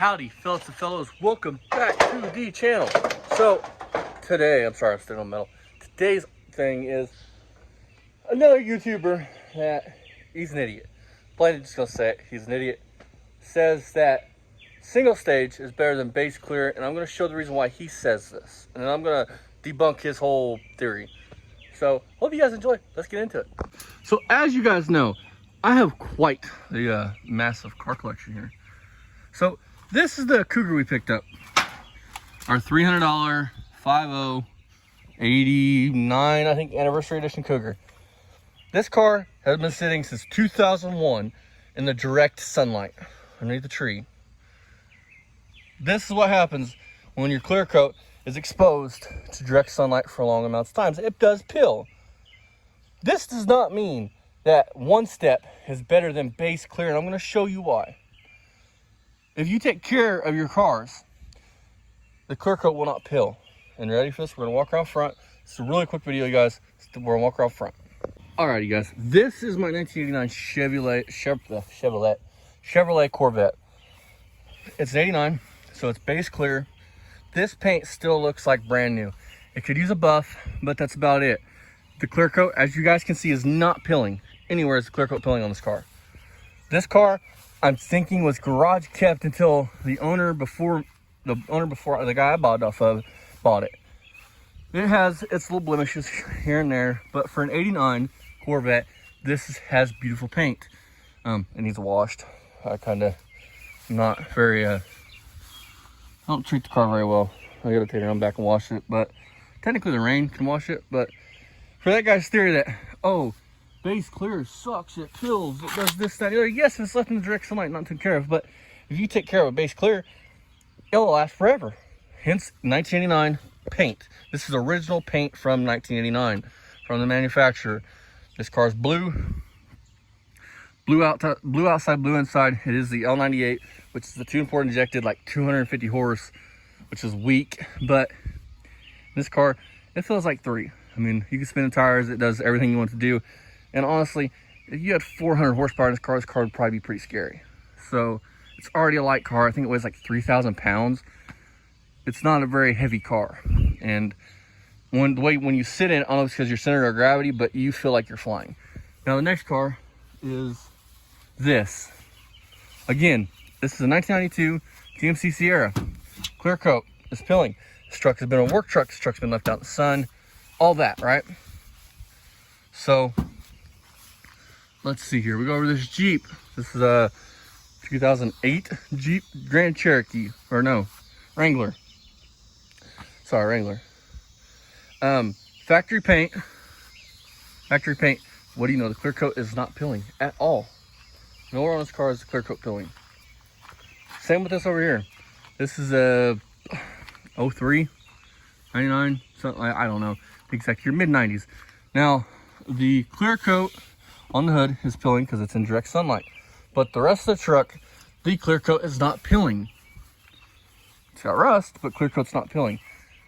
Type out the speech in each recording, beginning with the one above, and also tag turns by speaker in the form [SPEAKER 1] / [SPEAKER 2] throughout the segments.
[SPEAKER 1] Howdy, fellas and fellows. Welcome back to the channel. So, today, I'm sorry, I'm still on metal. Today's thing is another YouTuber that he's an idiot. Plainly just gonna say it, he's an idiot. Says that single stage is better than base clear, and I'm gonna show the reason why he says this. And I'm gonna debunk his whole theory. So, hope you guys enjoy. Let's get into it. So, as you guys know, I have quite the massive car collection here. So, this is the Cougar we picked up. Our $300 50 89, I think, anniversary edition Cougar. This car has been sitting since 2001 in the direct sunlight underneath the tree. This is what happens when your clear coat is exposed to direct sunlight for long amounts of times. It does pill. This does not mean that one step is better than base clear, and I'm going to show you why. If you take care of your cars, the clear coat will not pill. And ready for this? We're gonna walk around front. It's a really quick video, you guys. We're gonna walk around front. Alright, you guys. This is my 1989 Chevrolet Corvette. It's an 89, so it's base clear. This paint still looks like brand new. It could use a buff, but that's about it. The clear coat, as you guys can see, is not pilling. Anywhere is the clear coat pilling on this car. This car, I'm thinking, was garage kept until the owner before the guy I bought off of bought it. It has its little blemishes here and there, but for an 89 Corvette, this has beautiful paint. It needs washed. I kind of not very I don't treat the car very well. I gotta take it around back and wash it, but technically the rain can wash it. But for that guy's theory that, oh, base clear sucks, it pills, it does this, that, the other. Yes, it's left in the direct sunlight, not taken care of, but if you take care of a base clear, it'll last forever. Hence 1989 paint. This is original paint from 1989 from the manufacturer. This car's blue outside, blue inside. It is the L98, which is the tuned port injected, like 250 horse, which is weak, but this car, it feels like 3. I mean, you can spin the tires, it does everything you want to do. And honestly, if you had 400 horsepower in this car would probably be pretty scary. So it's already a light car. I think it weighs like 3,000 pounds. It's not a very heavy car. And when you sit in it, I don't know if it's because you're center of gravity, but you feel like you're flying. Now the next car is this. Again, this is a 1992 GMC Sierra. Clear coat. It's pilling. This truck has been a work truck. This truck's been left out in the sun. All that, right? So let's see here. We go over this Jeep. This is a 2008 Jeep Grand Cherokee, or no, Wrangler. Sorry, Wrangler. Factory paint. Factory paint. What do you know? The clear coat is not pilling at all. Nowhere on this car is the clear coat pilling. Same with this over here. This is a 03, 99, something, I don't know the exact year, mid-90s. Now, the clear coat on the hood is pilling because it's in direct sunlight. But the rest of the truck, the clear coat is not pilling. It's got rust, but clear coat's not pilling.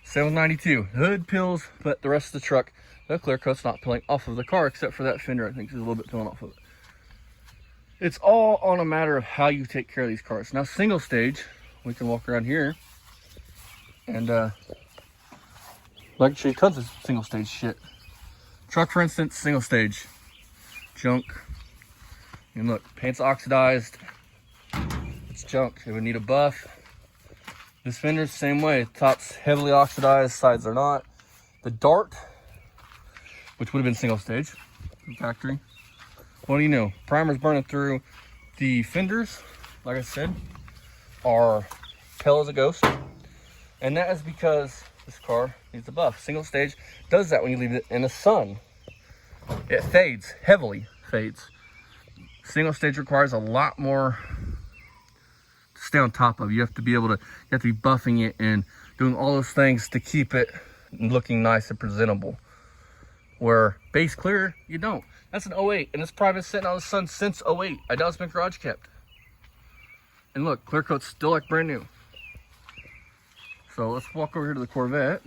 [SPEAKER 1] 792, hood pills, but the rest of the truck, the clear coat's not pilling off of the car, except for that fender, I think is a little bit pilling off of it. It's all on a matter of how you take care of these cars. Now, single stage, we can walk around here, and I can show you tons of single stage shit. Truck, for instance, single stage, junk. And look, paint's oxidized. It's junk. It would need a buff. This fender's the same way. Top's heavily oxidized, sides are not. The Dart, which would have been single stage from factory. What do you know? Primer's burning through. The fenders, like I said, are pale as a ghost. And that is because this car needs a buff. Single stage does that when you leave it in the sun. It fades, heavily fades. Single stage requires a lot more to stay on top of. You have to be buffing it and doing all those things to keep it looking nice and presentable. Where base clear, you don't. That's an 08, and it's probably been sitting out in the sun since 08. I doubt it's been garage kept. And look, clear coat's still like brand new. So let's walk over here to the Corvette.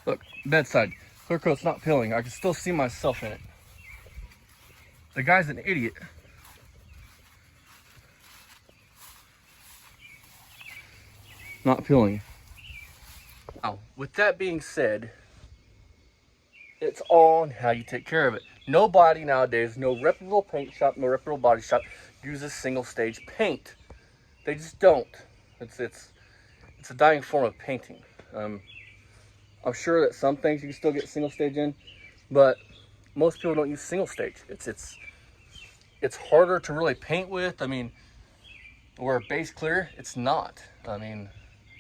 [SPEAKER 1] Look, bedside. Clear coat's not pilling. I can still see myself in it. The guy's an idiot. not peeling. Now, with that being said, it's all on how you take care of it. Nobody nowadays, no reputable paint shop, no reputable body shop uses single stage paint. They just don't. It's a dying form of painting. I'm sure that some things you can still get single stage in, but most people don't use single stage. It's harder to really paint with. I mean, where base clear, it's not. I mean,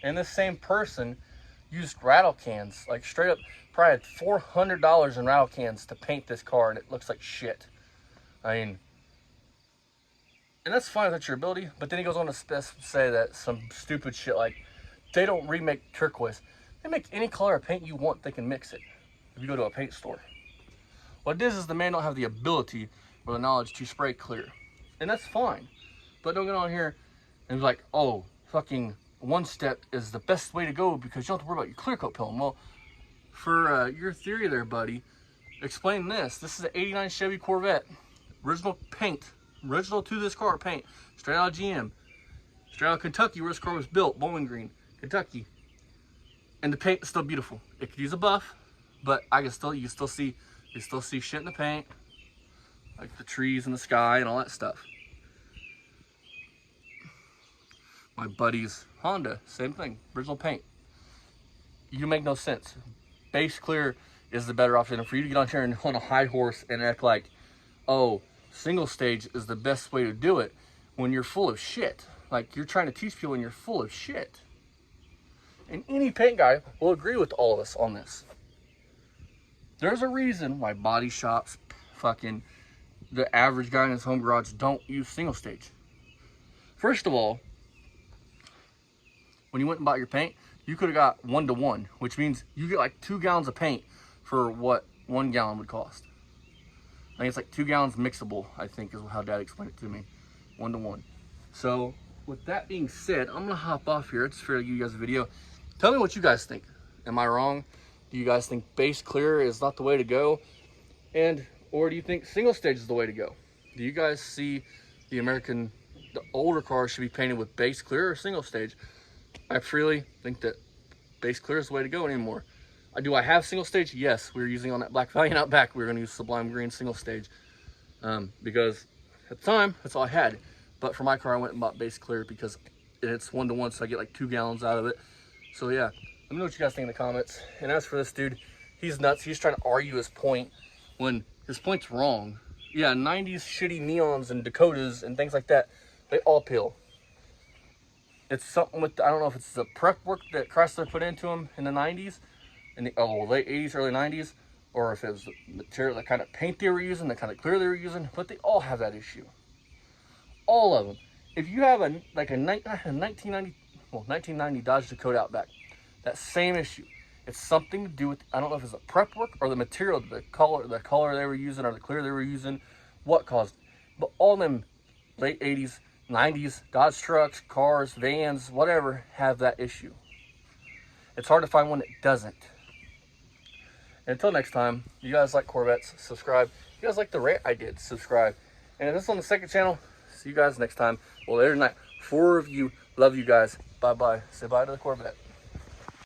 [SPEAKER 1] and this same person used rattle cans, like straight up, probably had $400 in rattle cans to paint this car, and it looks like shit. I mean, and that's fine if that's your ability, but then he goes on to say that some stupid shit like, they don't remake turquoise. They make any color of paint you want, they can mix it if you go to a paint store. What it is the man don't have the ability or the knowledge to spray clear. And that's fine. But don't get on here and be like, oh, fucking one step is the best way to go because you don't have to worry about your clear coat peeling. Well, for your theory there, buddy, explain this. This is an 89 Chevy Corvette. Original paint. Original to this car paint. Straight out of GM. Straight out of Kentucky where this car was built. Bowling Green, Kentucky. And the paint is still beautiful. It could use a buff, but you can still see shit in the paint. Like the trees and the sky and all that stuff. My buddy's Honda, same thing, original paint. You make no sense. Base clear is the better option. And for you to get on here and on a high horse and act like, oh, single stage is the best way to do it when you're full of shit. Like you're trying to teach people and you're full of shit. And any paint guy will agree with all of us on this. There's a reason why body shops, fucking the average guy in his home garage don't use single stage. First of all, when you went and bought your paint, you could have got 1-to-1, which means you get like 2 gallons of paint for what 1 gallon would cost. I think it's like 2 gallons mixable, I think is how Dad explained it to me. 1-to-1. So with that being said, I'm gonna hop off here. It's fair to give you guys a video. Tell me what you guys think. Am I wrong? Do you guys think base clear is not the way to go? Or do you think single stage is the way to go? Do you guys see the older cars should be painted with base clear or single stage? I freely think that base clear is the way to go anymore. Do I have single stage? Yes, we were using on that Black Valiant out back. We were going to use Sublime Green single stage because at the time that's all I had. But for my car, I went and bought base clear because it's 1-to-1, so I get like 2 gallons out of it. So yeah, let me know what you guys think in the comments. And as for this dude, he's nuts. He's trying to argue his point when his point's wrong. Yeah, 90s shitty neons and Dakotas and things like that, they all peel. It's something with, I don't know if it's the prep work that Chrysler put into them in the 90s, in the late 80s, early 90s, or if it was the material, the kind of paint they were using, the kind of clear they were using, but they all have that issue. All of them. If you have a 1990 Dodge Dakota Outback, that same issue. It's something to do with, I don't know if it's the prep work or the material, the color they were using or the clear they were using, what caused it. But all them late 80s, 90s Dodge trucks, cars, vans, whatever, have that issue. It's hard to find one that doesn't. And until next time, you guys like Corvettes, subscribe. If you guys like the rant I did, subscribe. And if this is on the second channel, see you guys next time. Well, later tonight, 4 of you. Love you guys. Bye-bye. Say bye to the Corvette.